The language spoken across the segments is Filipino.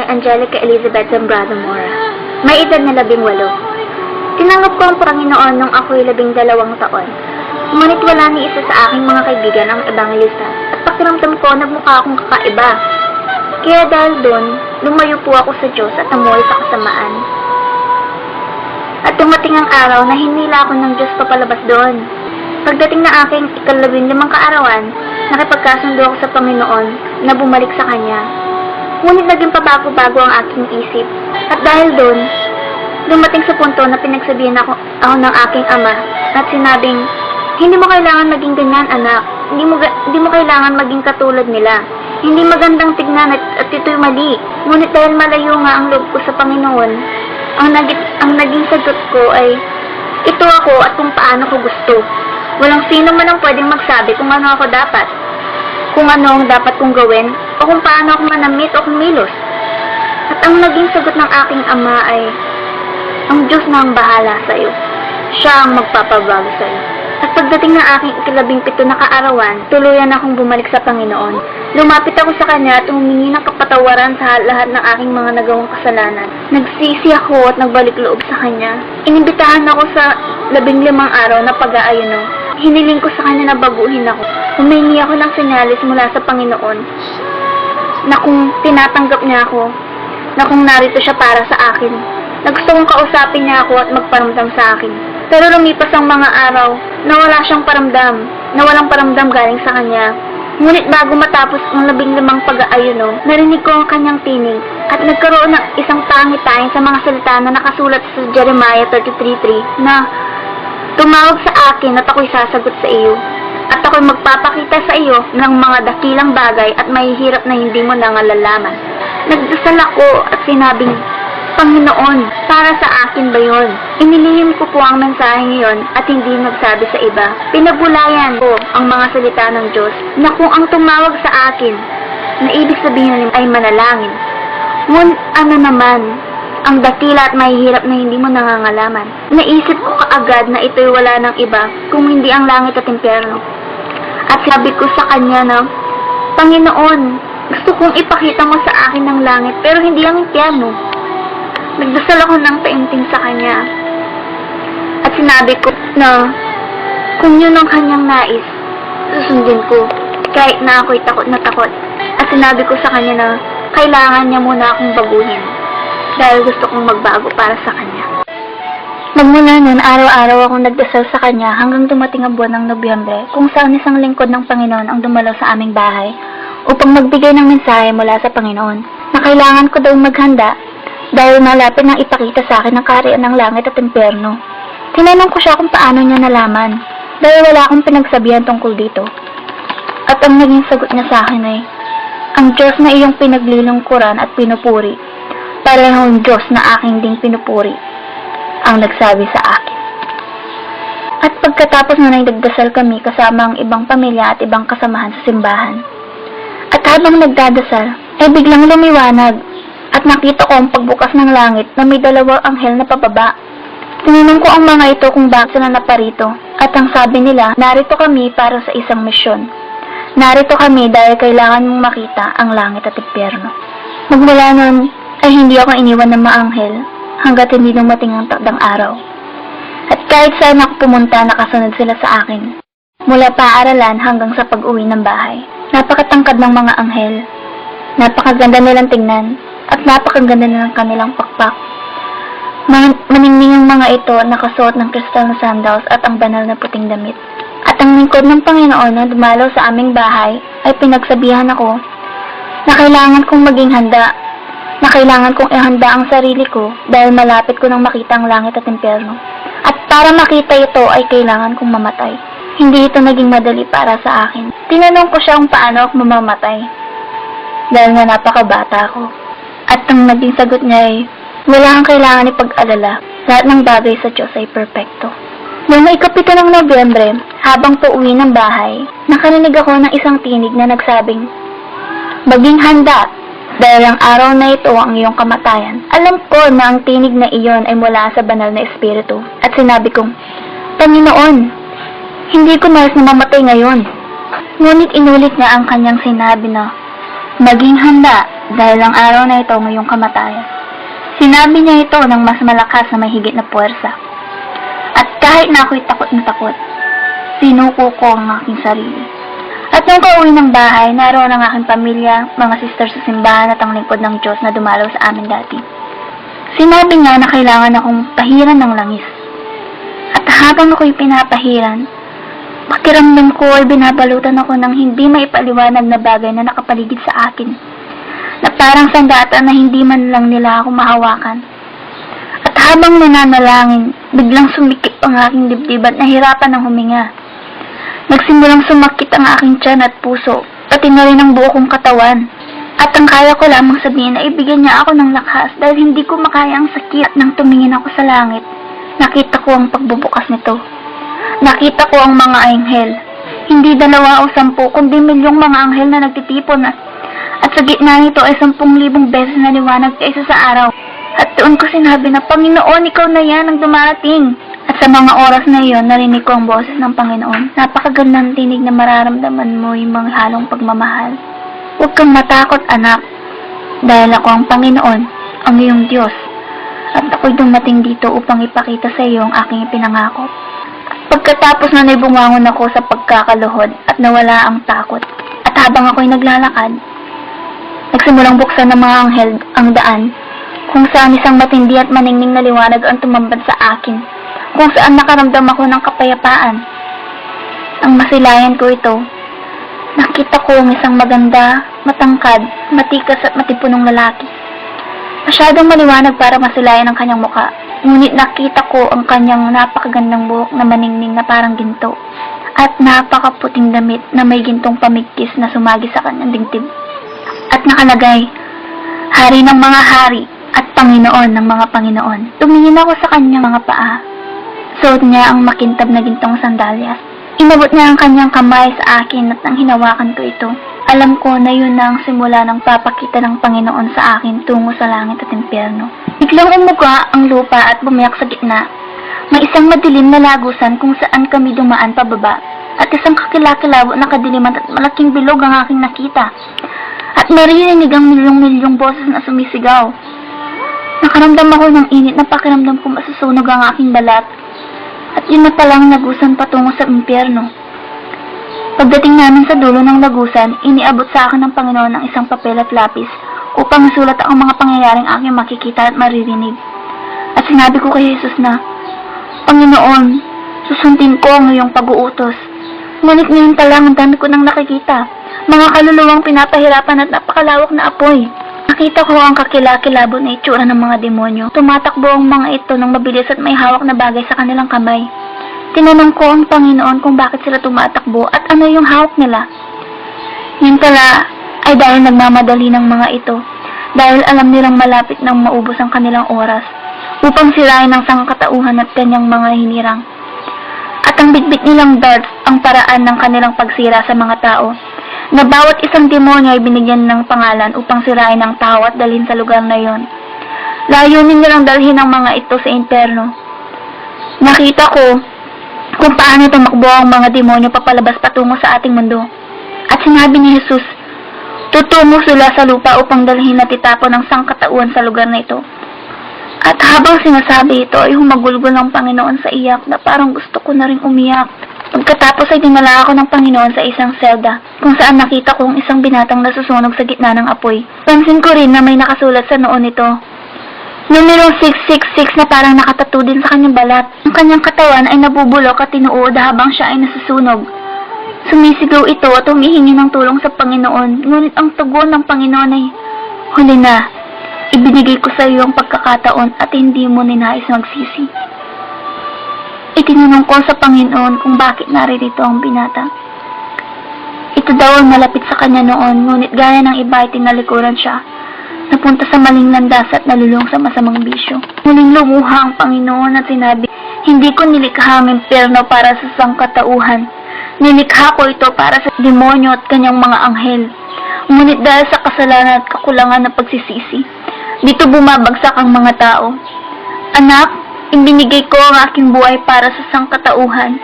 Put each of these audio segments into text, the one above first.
Angelica Elizabeth Zambrano Mora. May edad na 18. Tinanggap ko ang Panginoon nung ako'y 12 taon. Ngunit wala ni isa sa aking mga kaibigan ang ebangelista at pakiramdam ko nagmukha akong kakaiba. Kaya dahil doon, lumayo po ako sa Diyos at namuhay sa kasamaan. At dumating ang araw na hinila ako ng Diyos papalabas doon. Pagdating na aking 15 kaarawan, nakipagkasundo ako sa Panginoon na bumalik sa Kanya. Ngunit naging pabago-bago ang aking isip. At dahil doon, dumating sa punto na pinagsabihan ako ng aking ama at sinabing, hindi mo kailangan maging ganyan, anak. Hindi mo kailangan maging katulad nila. Hindi magandang tignan at ito'y mali. Ngunit dahil malayo nga ang loob ko sa Panginoon, ang naging sagot ko ay, ito ako at kung paano ko gusto. Walang sino man ang pwedeng magsabi kung ano ako dapat. Kung ano ang dapat kong gawin, o kung paano ako manamit o kumilos. At ang naging sagot ng aking ama ay, ang Diyos na ang bahala sa iyo. Siya ang magpapabago sa iyo. At pagdating ng aking 17 na kaarawan, tuluyan akong bumalik sa Panginoon. Lumapit ako sa Kanya at humingi ng kapatawaran sa lahat ng aking mga nagawang kasalanan. Nagsisi ako at nagbalik loob sa Kanya. Inimbitahan ako sa 15 araw na pag-aayuno. Hiniling ko sa Kanya na baguhin ako. Humingi ako ng senyalis mula sa Panginoon na kung tinatanggap niya ako, na kung narito siya para sa akin, na gusto kong kausapin niya ako at magparamdam sa akin. Pero lumipas ang mga araw na wala siyang paramdam, na walang paramdam galing sa Kanya. Ngunit bago matapos ang 15 pag-aayuno, narinig ko ang Kanyang tinig at nagkaroon ng isang tangi-tanging sa mga salita na nakasulat sa Jeremiah 33:3 na tumawag sa akin at ako'y sasagot sa iyo. At ako'y magpapakita sa iyo ng mga dakilang bagay at mahihirap na hindi mo nangalaman. Nagdasal ako at sinabing, Panginoon, para sa akin ba yun? Inilihim ko po ang mensahe ngayon at hindi nagsabi sa iba. Pinabulayan ko ang mga salita ng Diyos na kung ang tumawag sa akin na ibig sabihin ay manalangin. Ngunit ano naman, ang dakila at mahihirap na hindi mo nangangalaman. Naisip ko kaagad na ito'y wala ng iba kung hindi ang langit at impyerno. At sabi ko sa Kanya na, Panginoon, gusto kong ipakita mo sa akin ng langit pero hindi ang impyerno. Nagdasal ako ng taimtim sa Kanya. At sinabi ko na kung yun ang Kanyang nais, susundin ko. Kahit na ako'y takot na takot, at sinabi ko sa kanya na kailangan niya muna akong baguhin dahil gusto kong magbago para sa kanya. Magmula noon, araw-araw akong nagdasal sa kanya hanggang dumating ang buwan ng Nobyembre kung saan isang lingkod ng Panginoon ang dumalaw sa aming bahay upang magbigay ng mensahe mula sa Panginoon na kailangan ko daw maghanda dahil malapit nang ipakita sa akin ang kaharian ng langit at impyerno. Tinanong ko siya kung paano niya nalaman dahil wala akong pinagsabihan tungkol dito. At ang naging sagot niya sa akin ay, ang Diyos na iyong pinaglilingkuran at pinupuri, parehong Diyos na aking ding pinupuri, ang nagsabi sa akin. At pagkatapos na nagdasal kami kasama ang ibang pamilya at ibang kasamahan sa simbahan. At habang nagdadasal, ay biglang lumiwanag at nakita ko ang pagbukas ng langit na may dalawang anghel na pababa. Tinanong ko ang mga ito kung bakit sila naparito at ang sabi nila, narito kami para sa isang misyon. Narito kami dahil kailangan mong makita ang langit at impyerno. Magmula noon ay hindi ako iniwan ng mga anghel hanggat hindi dumating ang takdang araw. At kahit saan ako pumunta, nakasunod sila sa akin. Mula paaralan hanggang sa pag-uwi ng bahay. Napakatangkad ng mga anghel. Napakaganda nilang tingnan at napakaganda nilang kanilang pakpak. Maningning ang mga ito nakasuot ng kristal na sandals at ang banal na puting damit. At ang lingkod ng Panginoon na dumalaw sa aming bahay ay pinagsabihan ako na kailangan kong maging handa, na kailangan kong ihanda ang sarili ko dahil malapit ko nang makita ang langit at impyerno. At para makita ito ay kailangan kong mamatay. Hindi ito naging madali para sa akin. Tinanong ko siya kung paano ako mamamatay dahil nga napakabata ko. At ang naging sagot niya ay, wala kang kailangan ipag-alala. Lahat ng bagay sa Diyos ay perpekto. Noong ikapito ng Nobyembre, habang pauwi ng bahay, nakarinig ako ng isang tinig na nagsabing, maging handa, dahil ang araw na ito ang iyong kamatayan. Alam ko na ang tinig na iyon ay mula sa banal na espiritu. At sinabi kong, Panginoon, hindi ko nais na mamatay ngayon. Ngunit inulit niya ang kanyang sinabi na, maging handa, dahil ang araw na ito ang iyong kamatayan. Sinabi niya ito ng mas malakas na mahigit na puwersa. At kahit na ako'y takot na takot, sinuko ko ang aking sarili. At nung kauwi ng bahay, naroon ang aking pamilya, mga sister sa simbahan at ang lingkod ng Diyos na dumalaw sa amin dati. Sinabi niya na kailangan akong pahiran ng langis. At habang ako'y pinapahiran, pakiramdam ko ay binabalutan ako ng hindi maipaliwanag na bagay na nakapaligid sa akin. Na parang sandata na hindi man lang nila ako mahawakan. At habang nananalangin, biglang sumikip ang aking dibdib at nahirapan ng huminga. Nagsimulang sumakit ang aking tiyan at puso, pati na rin ang buo kong katawan. At ang kaya ko lamang sabihin na ibigyan niya ako ng lakas dahil hindi ko makaya ang sakit. Nang tumingin ako sa langit, nakita ko ang pagbubukas nito. Nakita ko ang mga anghel. Hindi 2 o 10, kundi milyong mga anghel na nagtitipon at sa gitna nito ay 10,000 beses na liwanag kaysa sa araw. At doon ko sinabi na, Panginoon, ikaw na yan ang dumarating. At sa mga oras na iyon, narinig ko ang boses ng Panginoon. Napakagandang tinig na mararamdaman mo yung mga halong pagmamahal. Huwag kang matakot, anak, dahil ako ang Panginoon, ang iyong Diyos. At ako'y dumating dito upang ipakita sa iyo ang aking ipinangako. Pagkatapos na naibungangon ako sa pagkakaluhod at nawala ang takot, at habang ako'y naglalakad, nagsimulang buksan ng mga anghel ang daan, kung saan isang matindi at maningning na liwanag ang tumambad sa akin, kung saan nakaramdam ako ng kapayapaan. Ang masilayan ko ito, nakita ko ang isang maganda, matangkad, matikas at matipunong lalaki. Masyadong maliwanag para masilayan ang kanyang muka, ngunit nakita ko ang kanyang napakagandang buhok na maningning na parang ginto, at napakaputing damit na may gintong pamigkis na sumagi sa kanyang dibdib. At nakalagay, Hari ng mga hari at Panginoon ng mga Panginoon. Tumingin ako sa kanyang mga paa. Suot niya ang makintab na gintong sandalyas. Inabot niya ang kanyang kamay sa akin at nang hinawakan ko ito, alam ko na yun na ang simula ng papakita ng Panginoon sa akin tungo sa langit at impyerno. Biglang umuga ang lupa at bumiyak sa gitna. May isang madilim na lagusan kung saan kami dumaan pababa, at isang kakilakilabo na kadiliman at malaking bilog ang aking nakita. At maririnig ang milyong-milyong boses na sumisigaw. Nakaramdam ako ng init na pakiramdam ko masusunog ang aking balat. At yun na palang nagusan patungo sa impyerno. Pagdating namin sa dulo ng lagusan, iniabot sa akin ng Panginoon ng isang papel at lapis upang isulat ang mga pangyayaring aking makikita at maririnig. At sinabi ko kay Jesus na, Panginoon, susundin ko ang iyong pag-uutos. Ngunit ngayon pa lang ang dami ko nang nakikita, mga kaluluwang pinapahirapan at napakalawak na apoy. Nakita ko ang kakilakilabot na itsura ng mga demonyo. Tumatakbo ang mga ito ng mabilis at may hawak na bagay sa kanilang kamay. Tinanong ko ang Panginoon kung bakit sila tumatakbo at ano yung hawak nila. Yun pala ay dahil nagmamadali ng mga ito, dahil alam nilang malapit nang maubos ang kanilang oras, upang sirain ang sangkatauhan at kanyang mga hinirang. At ang bitbit nilang darts ang paraan ng kanilang pagsira sa mga tao, na bawat isang demonyo ay binigyan ng pangalan upang sirain ang tao at dalhin sa lugar na yon. Layunin nilang dalhin ang mga ito sa impyerno. Nakita ko kung paano tumakbo ang mga demonyo papalabas patungo sa ating mundo. At sinabi ni Jesus, tutungo sila sa lupa upang dalhin at itapon ang sangkatauhan sa lugar na ito. At habang sinasabi ito ay humagulgol ng Panginoon sa iyak na parang gusto ko na rin umiyak. Pagkatapos ay dinala ako ng Panginoon sa isang selda kung saan nakita kong isang binatang nasusunog sa gitna ng apoy. Pansin ko rin na may nakasulat sa noon nito, numero 666 na parang nakatattoo din sa kanyang balat. Ang kanyang katawan ay nabubulok at tinuod habang siya ay nasusunog. Sumisigaw ito at humihingi ng tulong sa Panginoon, ngunit ang tugon ng Panginoon ay, huli na, ibinigay ko sa iyo ang pagkakataon at hindi mo ninais magsisi. Itinanong ko sa Panginoon kung bakit naririto ang binata. Ito daw ay malapit sa kanya noon, ngunit gaya ng iba ay tinalikuran siya. Napunta sa maling landas at nalulong sa masamang bisyo. Muling lumuha ang Panginoon at sinabi, hindi ko nilikha ang impyerno para sa sangkatauhan. Nilikha ko ito para sa demonyo at kanyang mga anghel. Ngunit dahil sa kasalanan at kakulangan ng pagsisisi, dito bumabagsak ang mga tao. Anak, ibinigay ko ang aking buhay para sa sangkatauhan.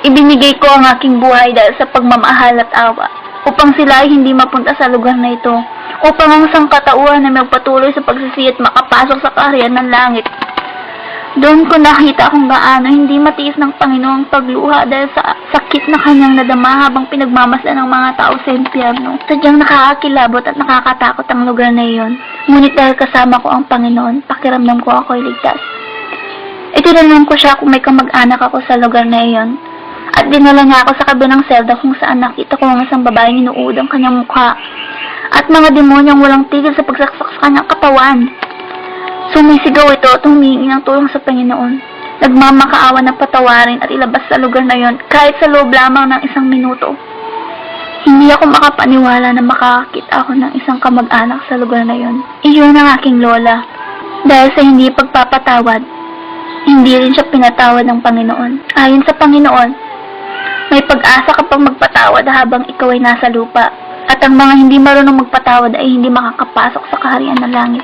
Ibinigay ko ang aking buhay dahil sa pagmamahal at awa, upang sila ay hindi mapunta sa lugar na ito, upang ang sangkatauhan na magpatuloy sa pagsisi at makapasok sa kaharian ng langit. Doon ko nakita kung gaano hindi matiis ng Panginoong pagluha dahil sa sakit na kanyang nadama habang pinagmamasdan ng mga tao sa impyerno. Sadyang nakakakilabot at nakakatakot ang lugar na iyon. Ngunit dahil kasama ko ang Panginoon, pakiramdam ko ako'y ligtas. Itinanong ko siya kung may kamag-anak ako sa lugar na iyon. At dinala niya ako sa kabilang selda kung saan nakita ko ang isang babaeng inuud ang kanyang mukha at mga demonyong walang tigil sa pagsaksak sa kanyang katawan. Sumisigaw ito at humihingi ng tulong sa Panginoon. Nagmamakaawa na patawarin at ilabas sa lugar na yon kahit sa loob lamang ng 1 minuto. Hindi ako makapaniwala na makakakita ako ng isang kamag-anak sa lugar na yon. Iyon ang aking lola. Dahil sa hindi pagpapatawad, hindi rin siya pinatawad ng Panginoon. Ayon sa Panginoon, may pag-asa kapag magpatawad habang ikaw ay nasa lupa, at ang mga hindi marunong magpatawad ay hindi makakapasok sa kaharian ng langit.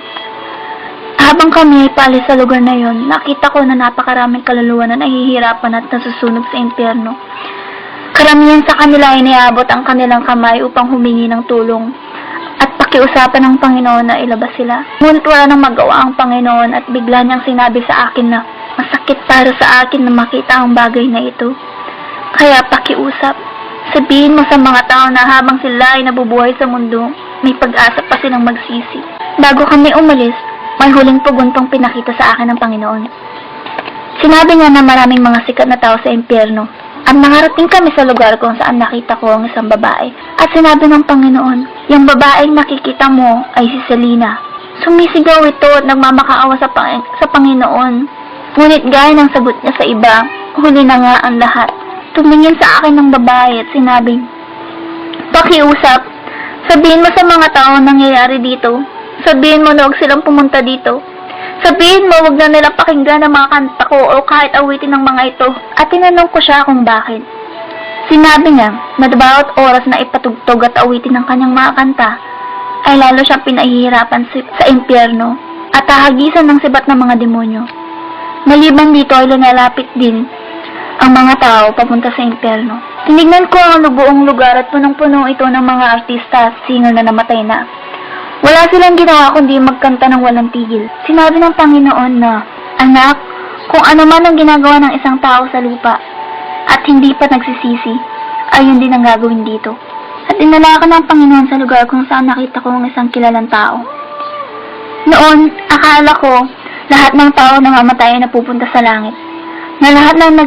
Habang kami ay paalis sa lugar na yon, nakita ko na napakaraming kaluluwa na nahihirapan at nasusunog sa impyerno. Karamihan sa kanila ay niabot ang kanilang kamay upang humingi ng tulong at pakiusapan ng Panginoon na ilabas sila. Ngunit wala nang magawa ang Panginoon at bigla niyang sinabi sa akin na masakit para sa akin na makita ang bagay na ito. Kaya pakiusap, sabihin mo sa mga tao na habang sila ay nabubuhay sa mundo, may pag-asa pa silang magsisi. Bago kami umalis, may huling tugon pang pinakita sa akin ng Panginoon. Sinabi niya na maraming mga sikat na tao sa impyerno at nakarating kami sa lugar kung saan nakita ko ang isang babae. At sinabi ng Panginoon, yung babaeng nakikita mo ay si Selina. Sumisigaw ito at nagmamakaawa sa Panginoon. Ngunit gaya ng sagot niya sa iba, huli na nga ang lahat. Tumingin sa akin ng babae at sinabi, pakiusap, sabihin mo sa mga tao nangyayari dito. Sabihin mo na huwag silang pumunta dito. Sabihin mo huwag na nila pakinggan ang mga kanta ko o kahit awitin ng mga ito. At tinanong ko siya kung bakit. Sinabi niya na bawat oras na ipatugtog at awitin ng kanyang mga kanta ay lalo siyang pinahihirapan sa impyerno at hahagisan ng sibat ng mga demonyo. Maliban dito ay lumalapit din ang mga tao papunta sa impyerno. Tinignan ko ang buong lugar at punong-puno ito ng mga artista at singer na namatay na. Wala silang ginawa kundi magkanta ng walang tigil. Sinabi ng Panginoon na, anak, kung ano man ang ginagawa ng isang tao sa lupa at hindi pa nagsisisi, ayun din ang gagawin dito. At dinala ka ng Panginoon sa lugar kung saan nakita ko ang isang kilalang tao. Noon, akala ko, lahat ng tao na mamatay ay napupunta sa langit. Na lahat ng